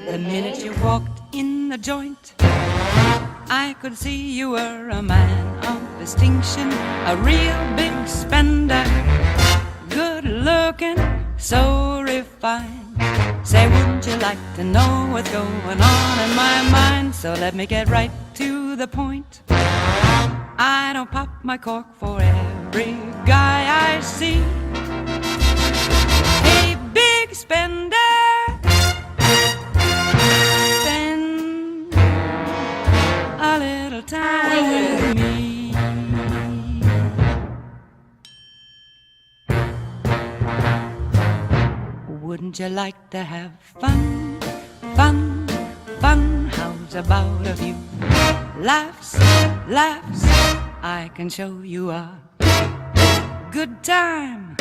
The minute you walked in the joint, I could see you were a man of distinction, a real big spender, good looking, so refined. Say, wouldn't you like to know what's going on in my mind? So let me get right to the point. I don't pop my cork for every guy I see. Hey, big spender, spend a little time with me. Wouldn't you like to have fun, fun, fun? How's about a few laughs, laughs? I can show you a good time.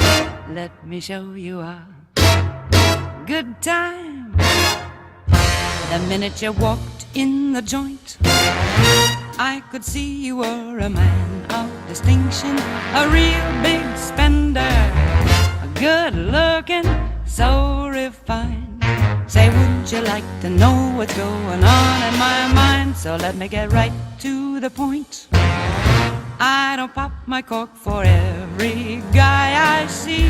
Let me show you a good time. The minute you walked in the joint, I could see you were a man of distinction, a real big spender, good looking, so refined. Say, wouldn't you like to know what's going on in my mind? So let me get right to the point. I don't pop my cork for every guy I see.